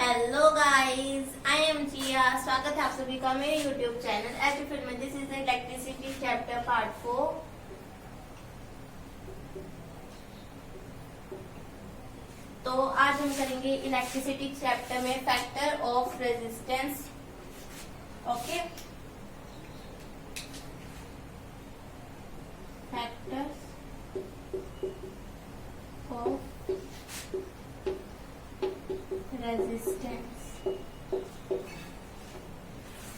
Hello guys, I am जिया। स्वागत है आप सभी का मेरे यूट्यूब चैनल एजुफिल में। This is electricity chapter part 4। तो आज हम करेंगे इलेक्ट्रिसिटी चैप्टर में factor of resistance. Okay, factor of resistance.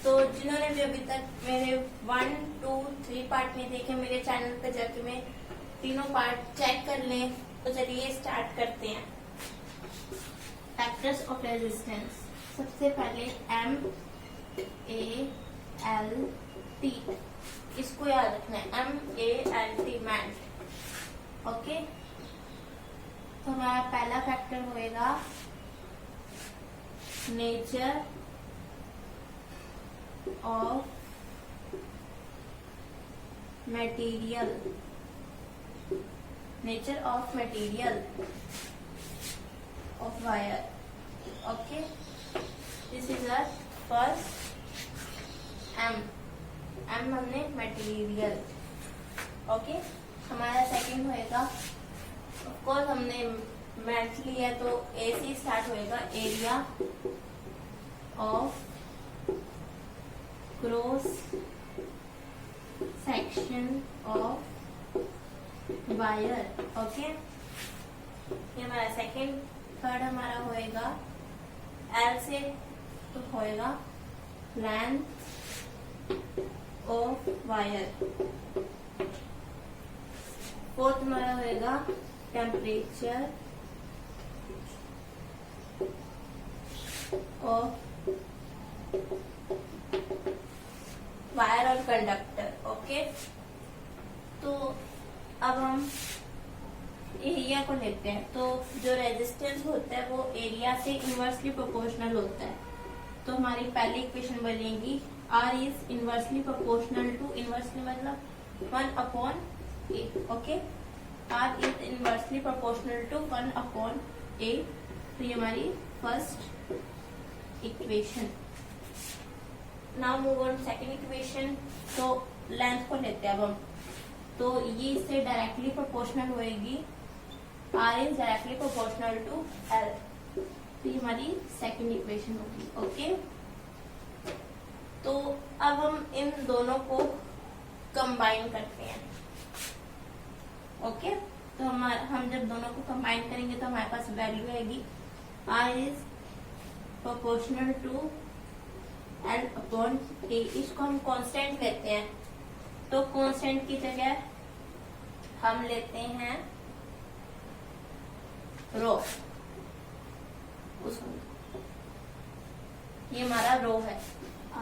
तो जिन्होंने भी अभी तक मेरे 1, 2, 3 पार्ट नहीं देखे, मेरे चैनल पे जाके मैं तीनों पार्ट चेक कर लें। तो चलिए स्टार्ट करते हैं। Factors of resistance. सबसे पहले MALT, इसको याद रखना है, MALT, मैल्ट। ओके, तो हमारा पहला फैक्टर होएगा nature of material. Nature of material of wire. Okay, this is our first एम हमने मटेरियल। ओके, हमारा सेकंड होएगा, ऑफ कोर्स हमने मैथ लिया है तो ए से स्टार्ट होएगा, area of cross section of wire. Okay, ये हमारा सेकंड। थर्ड हमारा होएगा एल से तो होएगा लेंथ ऑफ वायर। फोर्थ हमारा होएगा टेम्परेचर ऑफ वायर और कंडक्टर। ओके, तो अब हम एरिया को लेते हैं। तो जो रेजिस्टेंस होता है वो एरिया से इनवर्सली प्रोपोर्शनल होता है। तो हमारी पहली इक्वेशन बनेगी R is inversely proportional to, inversely मतलब 1/A। Okay, R is inversely proportional to 1/A। तो ये हमारी first equation. Now move on second equation. तो लेंथ को लेते हैं अब हम। तो ये इससे डायरेक्टली प्रोपोर्शनल होएगी, R is directly proportional to L। तो ये हमारी सेकंड इक्वेशन होगी। ओके, तो अब हम इन दोनों को कंबाइन करते हैं। ओके, तो हम जब दोनों को कंबाइन करेंगे तो हमारे पास वैल्यू आएगी R is proportional to L/A। इसको हम कांस्टेंट लेते हैं। तो कांस्टेंट की जगह हम लेते हैं रो। ये हमारा रो है,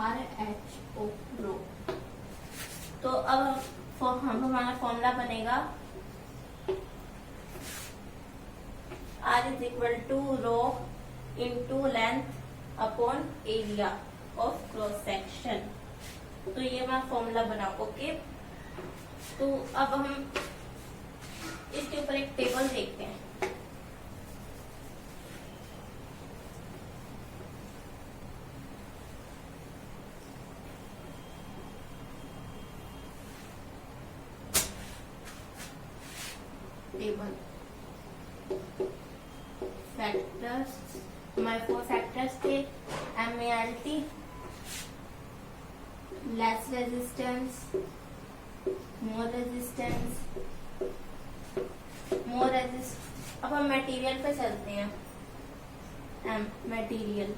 RHO, रो। तो अब हम हमारा फॉर्मूला बनेगा R is equal to rho into length upon area of cross section. तो ये हमारा फॉर्मूला बना। ओके, तो अब हम इसके ऊपर एक टेबल देखते हैं। टेबल फैक्टर्स, हमारे 4 फैक्टर्स थे। MALT, less resistance, more resistance, more resist. अब हम मटेरियल पे चलते हैं। मटेरियल।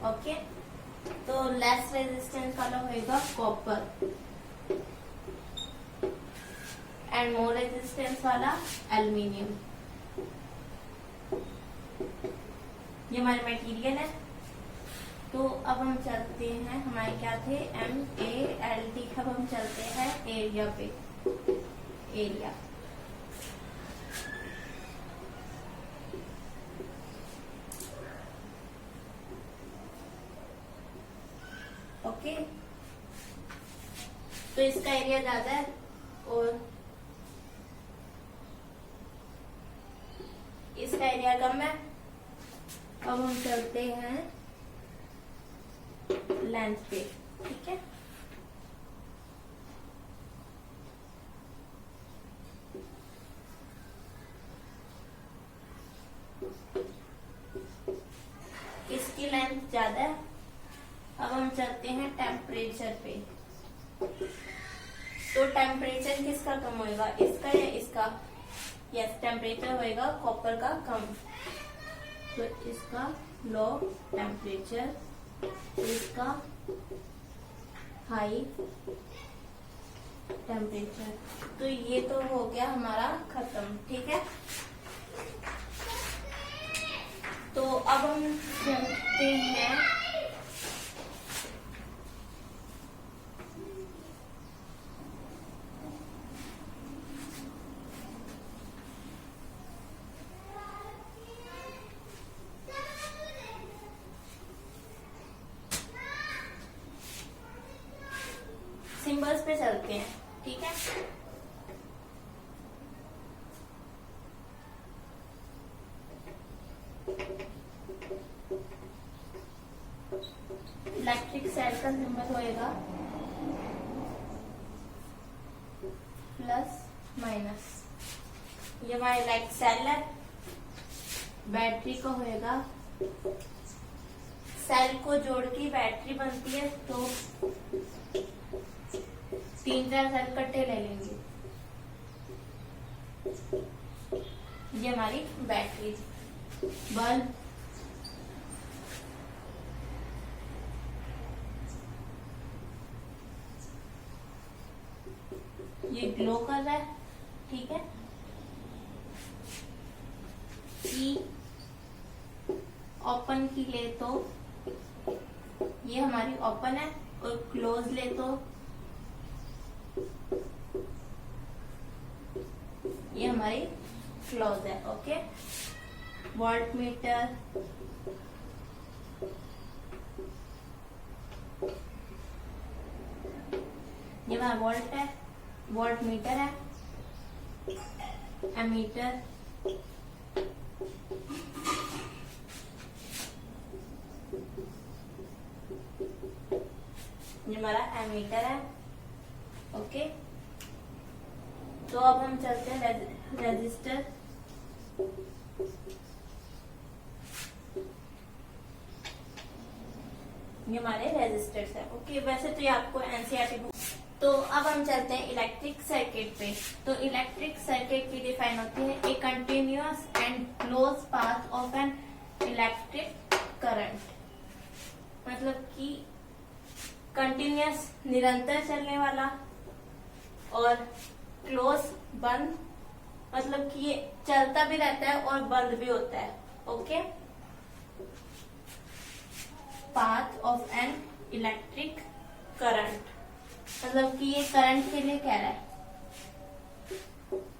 ओके, तो लेस रेजिस्टेंस वाला होएगा कॉपर एंड मोर रेजिस्टेंस वाला एल्यूमिनियम। ये हमारे मटेरियल है। तो अब हम चलते हैं, हमारे क्या थे, MALT। अब हम चलते हैं एरिया पे। एरिया, ओके, तो इसका एरिया ज्यादा है और इसका एरिया कम है। अब हम चलते हैं लेंथ पे, ठीक है। इसकी लेंथ ज्यादा है। अब हम चलते हैं टेम्परेचर पे। तो टेम्परेचर किसका कम होएगा, इसका या इसका? यस, टेम्परेचर होएगा कॉपर का कम। तो इसका लो टेम्परेचर, इसका हाई टेम्परेचर। तो ये तो हो गया हमारा खत्म, ठीक है। तो अब हम चलते हैं सिंबल्स पे चलते हैं, ठीक है। इलेक्ट्रिक सेल का सिंबल होएगा प्लस माइनस। ये हमारा इलेक्ट्रिक सेल है। बैटरी का होएगा, सेल को जोड़ के बैटरी बनती है, तो 3-4 सेल इकट्ठे ले लेंगे। ये हमारी बैटरी। बल्ब, ये ग्लो कर रहा है, ठीक है। की ओपन की ले तो ये हमारी ओपन है, और क्लोज ले तो ये हमारी क्लोज है, ओके। वोल्ट मीटर, ये हमारा वोल्ट है, वोल्ट मीटर है। एमीटर, ये हमारा एमीटर है, ओके। तो अब हम चलते हैं रेजिस्टर। ये हमारे रेजिस्टर्स है, ओके। वैसे तो ये आपको एनसीईआरटी बुक। तो अब हम चलते हैं इलेक्ट्रिक सर्किट पे। तो इलेक्ट्रिक सर्किट की डिफाइन होती है ए continuous and close path of an electric current. मतलब कि कंटिन्यूअस निरंतर चलने वाला, और क्लोज बंद, मतलब कि ये चलता भी रहता है और बंद भी होता है, okay. Path of an electric current, मतलब कि ये करंट के लिए कह रहा है।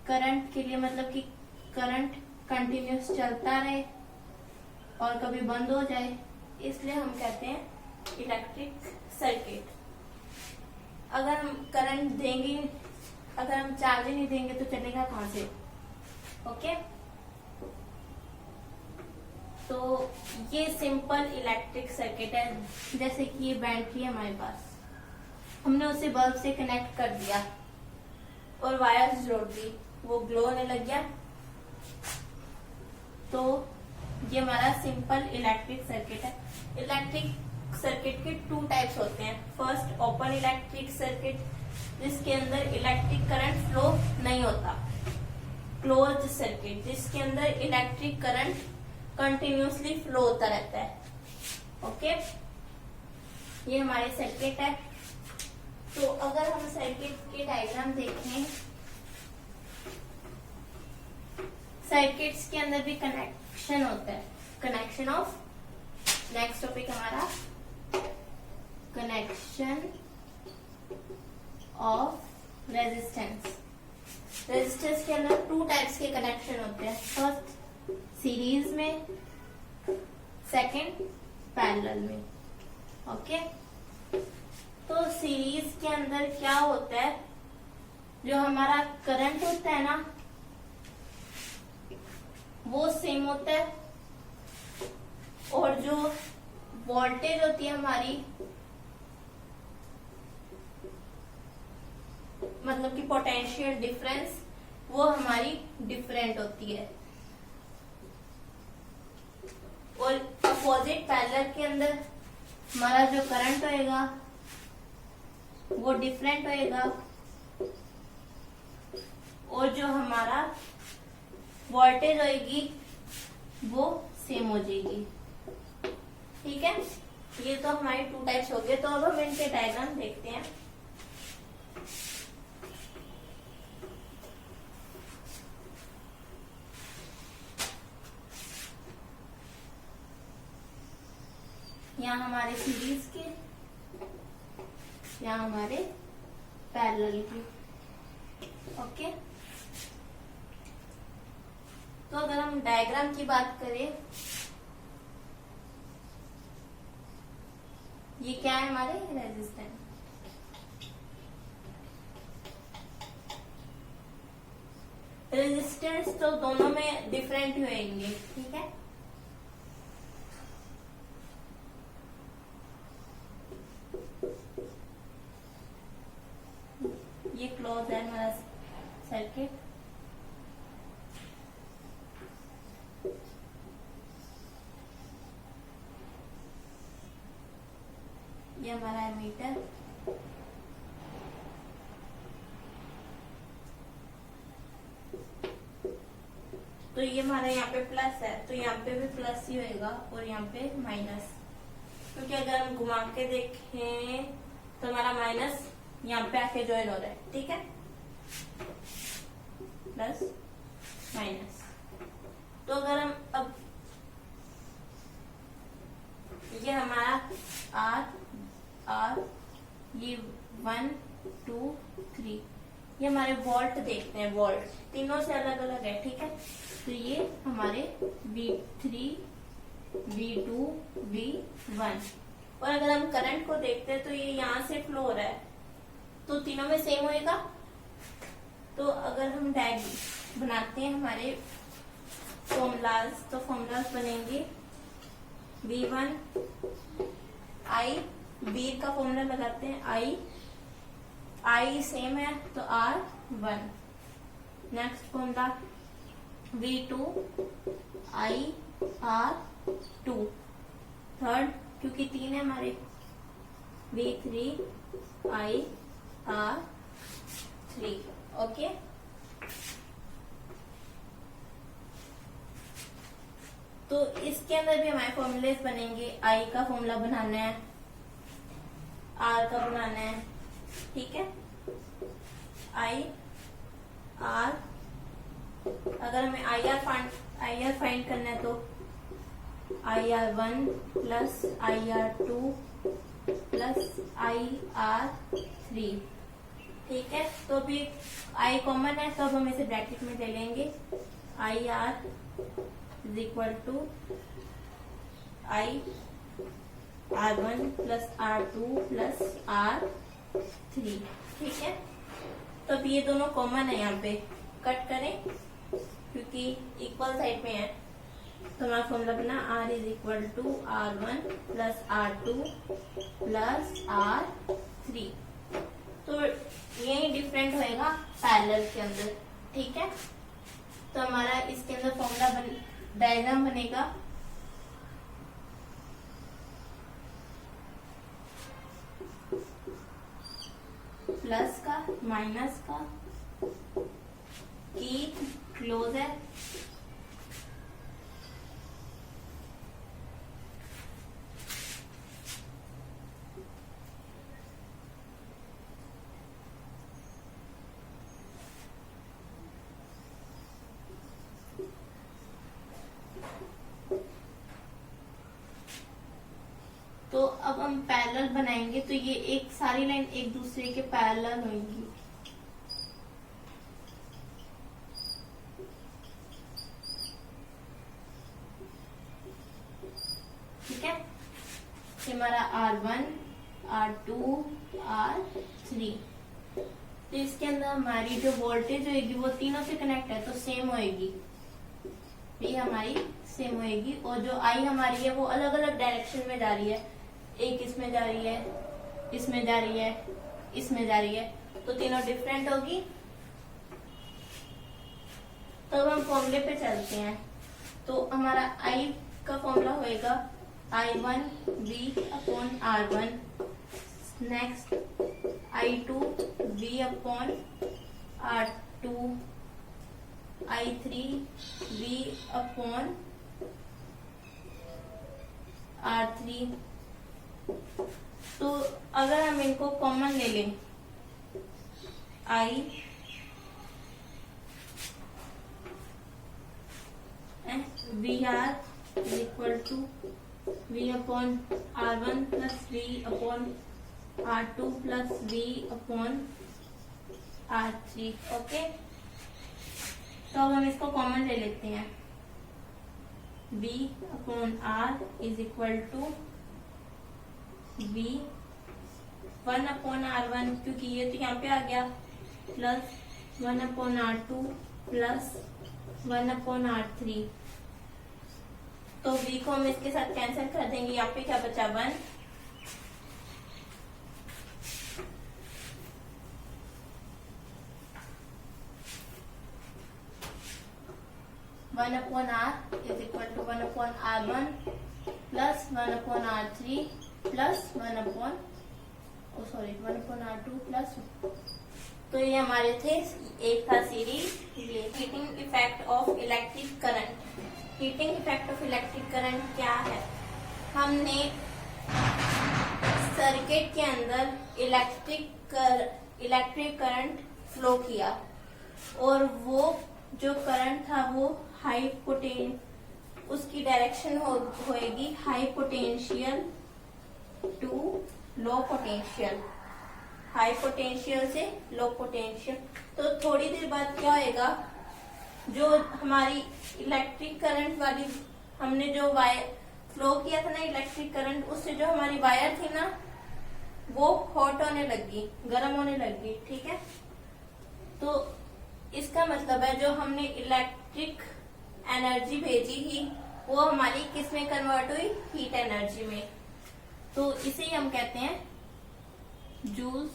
करंट के लिए मतलब कि करंट कंटिन्यूअस चलता रहे और कभी बंद हो जाए, इसलिए हम कहते हैं इलेक्ट्रिक सर्किट। अगर हम करंट देंगे, अगर हम चार्ज ही नहीं देंगे तो चलेगा कहां से, ओके। तो ये सिंपल इलेक्ट्रिक सर्किट है। जैसे कि ये बैटरी है हमारे पास, हमने उसे बल्ब से कनेक्ट कर दिया और वायर्स जोड़ दी, वो ग्लो होने लग गया। तो ये हमारा सिंपल इलेक्ट्रिक सर्किट है। इलेक्ट्रिक सर्किट के 2 टाइप्स होते हैं। फर्स्ट, ओपन इलेक्ट्रिक सर्किट, जिसके अंदर इलेक्ट्रिक करंट फ्लो नहीं होता। क्लोज्ड सर्किट, जिसके अंदर इलेक्ट्रिक करंट कंटिन्यूअसली फ्लो होता रहता है, ओके। ये हमारे सर्किट है। तो अगर हम सर्किट के डायग्राम देखें, सर्किट्स के अंदर भी कनेक्शन होता है। कनेक्शन ऑफ, नेक्स्ट टॉपिक हमारा कनेक्शन ऑफ रेजिस्टेंस। रेजिस्टेंस के अंदर 2 टाइप्स के कनेक्शन होते हैं। फर्स्ट सीरीज में, सेकंड पैरेलल में, ओके। तो सीरीज के अंदर क्या होता है, जो हमारा करंट होता है ना, वो सेम होता है, और जो वोल्टेज होती है हमारी, मतलब कि पोटेंशियल डिफरेंस, वो हमारी डिफरेंट होती है। और अपोजिट पैरेलल के अंदर हमारा जो करंट होएगा वो डिफरेंट होएगा, और जो हमारा वोल्टेज होएगी वो सेम हो जाएगी। ठीक है, ये तो हमारे टू टाइप्स हो गए। तो अब हम इनके डायग्राम देखते हैं। यहाँ हमारे सीरीज के, यहाँ हमारे पैरेलल की। ओके, तो अगर हम डायग्राम की बात करें, ये क्या है हमारे रेजिस्टेंस। रेजिस्टेंस तो दोनों में डिफरेंट होंगे। ठीक है, ये क्लोज है हमारा सर्किट। ये हमारा एमीटर, तो ये हमारा यहाँ पे प्लस है, तो यहाँ पे भी प्लस ही होएगा और यहाँ पे माइनस, क्योंकि अगर हम घुमा के देखें तो हमारा माइनस यहाँ पे आके ज्वाइन हो रहा है। ठीक है, प्लस माइनस। तो अगर हम अब ये हमारा आर ये 1 2 3, ये हमारे वोल्ट देखते हैं। वोल्ट तीनों से अलग अलग है। ठीक है, तो ये हमारे V3 V2 V1। और अगर हम करंट को देखते हैं तो ये यहाँ से फ्लो हो रहा है, तो तीनों में सेम होएगा। तो अगर हम डायग्राम बनाते हैं हमारे फॉर्मूलाज, तो फॉर्मूलाज बनेंगे V1 I, बी का फॉर्मूला लगाते हैं I सेम है तो R1। Next formula V2 I R2। Third, क्योंकि 3 है हमारे, V3 I R3। ओके, तो इसके अंदर भी हमारे फॉर्मूलेस बनेंगे। I का फॉर्मूला बनाना है, R का बनाना है। ठीक है, I R, अगर हमें IR फाइंड करना है तो IR1 plus IR2 plus IR3। ठीक है, तो भी I कॉमन है, तो अब हम इसे ब्रैकेट में ले लेंगे। IR is equal to R1 plus R2 plus R3। ठीक है, तो अब ये दोनों कॉमन है, यहाँ पे कट करें क्योंकि इक्वल साइड में है। तो हमारा फॉर्मूला बना R is equal to R1 plus R2 plus R3। तो यही डिफरेंट होएगा पैरेलल के अंदर। ठीक है, तो हमारा इसके अंदर फॉर्मूला डायग्राम बनेगा। प्लस का माइनस का, की क्लोज है, तो अब हम पैरेलल बनाएंगे, तो ये एक सारी लाइन एक दूसरे के पैरेलल होंगी। ठीक है, ये हमारा R1 R2 R3। तो इसके अंदर हमारी जो वोल्टेज होगी वो तीनों से कनेक्ट है, तो सेम होएगी। ये हमारी सेम होएगी, और जो आई हमारी है वो अलग अलग डायरेक्शन में जा रही है, एक इसमें जा रही है, इसमें जा रही है, इसमें जा रही है, तो तीनों डिफरेंट होगी। तो अब हम फॉर्मूले पे चलते हैं। तो हमारा आई का फॉर्मूला होएगा I1 V upon R1, next I2 V upon R2, I3 V upon R3। तो अगर हम इनको कॉमन ले लें, I VR is equal to V upon R1 plus V upon R2 plus V upon R3। Okay, तो अब हम इसको कॉमन ले लेते हैं। V upon R is equal to V 1 upon R1, क्योंकि ये तो यहाँ पे आ गया, plus 1 upon R2 plus 1 upon R3। तो v को हम इसके साथ कैंसिल कर देंगे, यहाँ पे क्या बचा 1, upon R is equal to 1 upon R1 plus 1 upon R3 plus 1 upon 1 upon R2 plus. तो ये हमारे थे, एक था सीरीज ये heating effect of electric current. Heating effect of electric current क्या है? हमने सर्किट के अंदर इलेक्ट्रिक करंट फ्लो किया, और वो जो करंट था वो हाई पोटेंशियल, उसकी डायरेक्शन होएगी high potential to low potential, high potential से लो पोटेंशियल। तो थोड़ी देर बाद क्या होएगा, जो हमारी इलेक्ट्रिक करंट वाली हमने जो वायर फ्लो किया था ना इलेक्ट्रिक करंट, उससे जो हमारी वायर थी ना वो हॉट होने लगी, गर्म होने लगी। ठीक है, तो इसका मतलब है जो हमने इलेक्ट्रिक एनर्जी भेजी थी वो हमारी किस में कन्वर्ट हुई, हीट एनर्जी में। तो इसे हम कहते हैं जूल्स,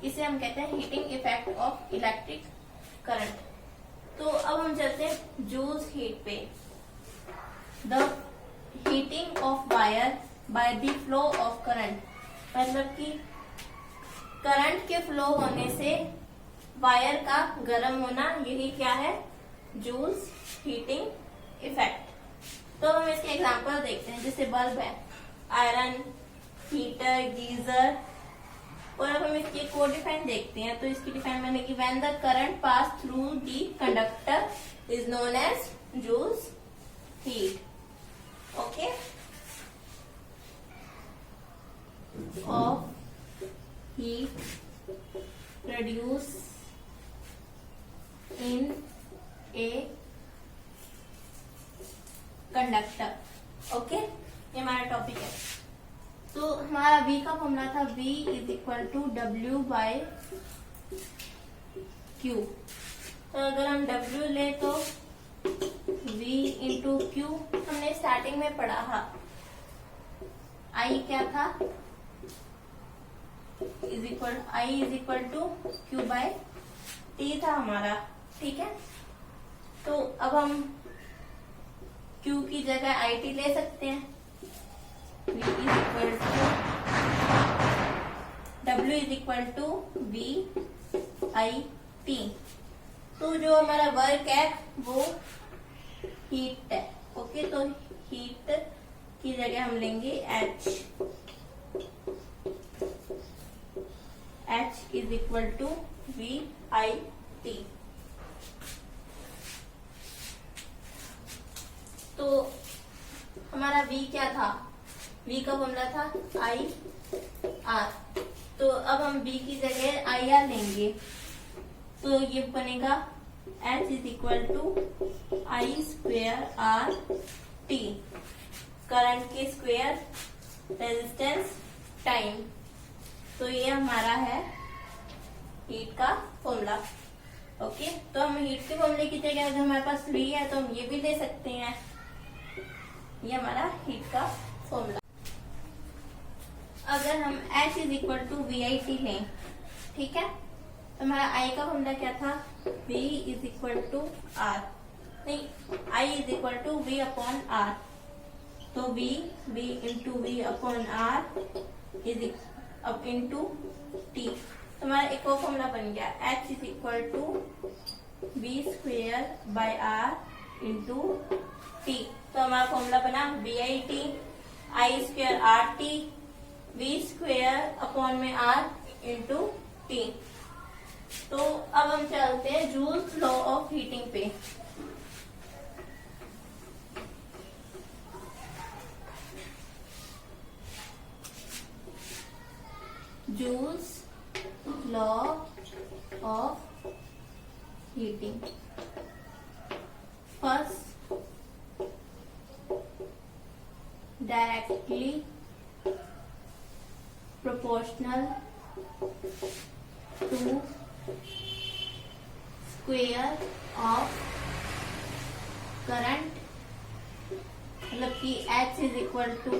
इसे हम कहते हैं heating effect of electric current. तो अब हम चलते हैं जूल्स हीट पे। The heating of wire by the flow of current, मतलब कि करंट के फ्लो होने से वायर का गर्म होना, यही क्या है, जूल्स हीटिंग इफेक्ट। तो हम इसके एग्जांपल देखते हैं, जैसे बल्ब है, आयरन, हीटर, गीजर। और अब हम इसकी कोड डिफाइन देखते हैं। तो इसकी डिफाइन मैंने कि when the current pass through the conductor is known as Joule's heat. Okay, of heat produce in a conductor. Okay, ये हमारा टॉपिक है। तो हमारा V का फॉर्मूला था V is equal to W by Q। तो अगर हम W ले तो V इंटू Q, हमने स्टार्टिंग में पढ़ा था I क्या था, I is equal to Q by T था हमारा। ठीक है, तो अब हम Q की जगह IT ले सकते हैं। V is equal to W is equal to V I T। तो जो हमारा वर्क है वो हीट है। ओके, तो हीट की जगह हम लेंगे H। H is equal to V I T। तो हमारा V क्या था, V का फॉर्मूला था आई आर। तो अब हम V की जगह आई आर लेंगे, तो ये बनेगा H is equal to I square R T, current के स्क्वेयर, रेजिस्टेंस, टाइम। तो ये हमारा है हीट का फॉर्मूला। ओके, तो हम हीट के फॉर्मूले की जगह अगर हमारे पास V है तो हम ये भी ले सकते हैं। ये हमारा हीट का फॉर्मूला। अगर हम H is equal to VIT लें, ठीक है, तो हमारा I का फॉर्मूला क्या था, V is equal to R, नहीं, I is equal to V upon R, तो V into V upon R is अब इंटू T, तो हमारा एक और फॉर्मूला बन गया H is equal to V square by R into T, तो हमारा फॉर्मूला बना VIT I square RT V square upon में R इंटू T। तो अब हम चलते हैं जूल्स लॉ ऑफ हीटिंग पे। Joule's law of heating. First, directly proportional to square of current, मतलब कि H is equal to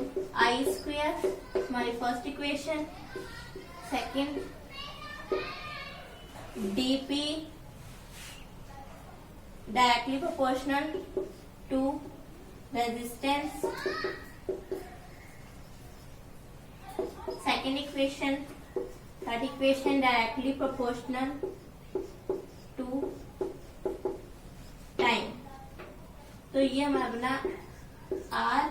I square, हमारी first equation. Second, dP directly proportional to resistance. Second equation, third equation directly proportional to time. तो ये हमारा बना R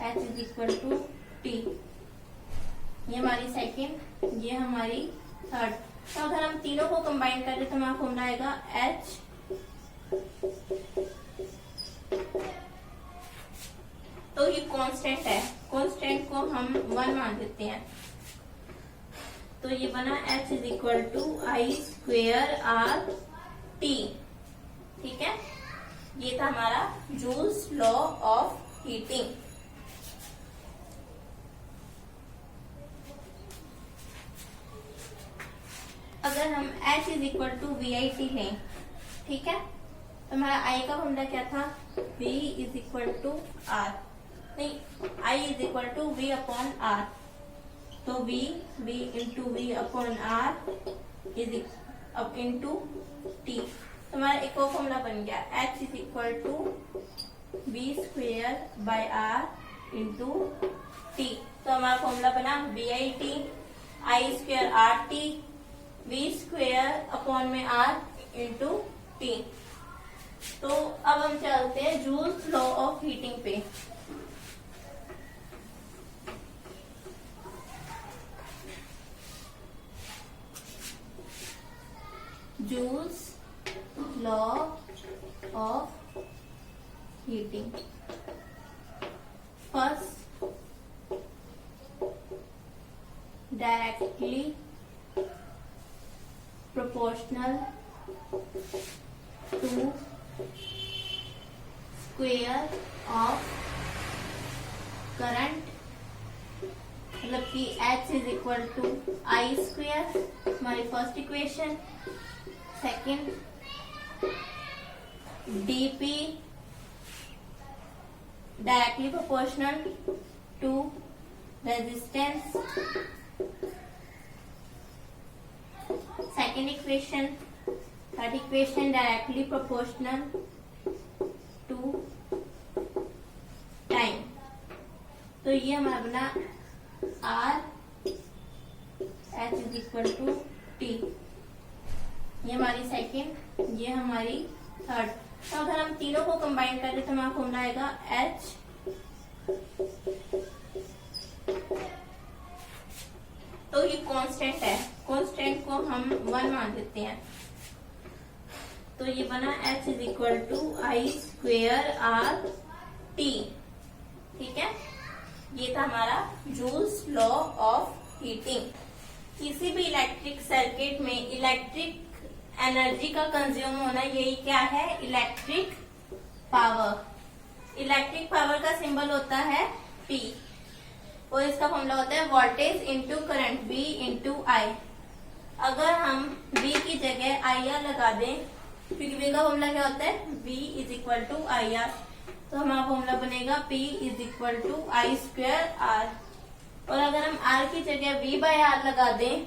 H is equal to T, ये हमारी second, ये हमारी थर्ड। तो अगर हम तीनों को कंबाइन करें तो हमारा फॉर्मूला आएगा H, तो ये कांस्टेंट है, कांस्टेंट को हम 1 मान देते हैं, तो ये बना H is equal to I square R T, ठीक है। ये था हमारा जूल्स लॉ ऑफ हीटिंग। अगर हम H is equal to VIT लें, ठीक है, तो हमारा I का फॉर्मूला क्या था, V is equal to R, नहीं, I is equal to V upon R, तो V into V upon R is अब इंटू T, तो हमारा एक और फॉर्मूला बन गया H is equal to V square by R into T, तो हमारा फॉर्मूला बना VIT I square RT V square upon में R इंटू T। तो अब हम चलते हैं जूल्स लॉ ऑफ हीटिंग पे। Joule's law of heating. First, directly proportional to square of current, मतलब कि H is equal to I square, हमारी first equation. Second, dP directly proportional to resistance. Second equation, third equation directly proportional to time, तो ये हमारा बना R H is equal to T, ये हमारी second, ये हमारी थर्ड। तो अगर हम तीनों को कंबाइन करें तो हमारा फॉर्मूला आएगा H, तो ये कांस्टेंट है, कांस्टेंट को हम 1 मान देते हैं, तो ये बना H is equal to I square R T, ठीक है। ये था हमारा जूल्स लॉ ऑफ हीटिंग। किसी भी इलेक्ट्रिक सर्किट में इलेक्ट्रिक एनर्जी का कंज्यूम होना, यही क्या है, इलेक्ट्रिक पावर। इलेक्ट्रिक पावर का सिंबल होता है P, और इसका फॉर्मूला होता है voltage into current V into I। अगर हम V की जगह IR लगा दें, क्योंकि V का फॉर्मूला क्या होता है, V is equal to IR, तो हमारा फॉर्मूला बनेगा P is equal to I square R. और अगर हम R की जगह V बाय आर लगा दें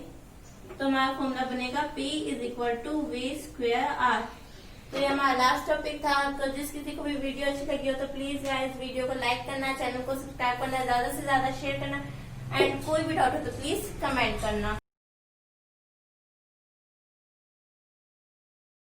तो हमारा फॉर्मूला बनेगा P is equal to V square R. तो ये हमारा लास्ट टॉपिक था। तो जिस किसी को भी वीडियो अच्छी लगी हो तो प्लीज यार इस वीडियो को लाइक करना, चैनल को सब्सक्राइब करना, ज्यादा से ज्यादा शेयर करना एंड कोई भी डाउट हो तो प्लीज कमेंट करना।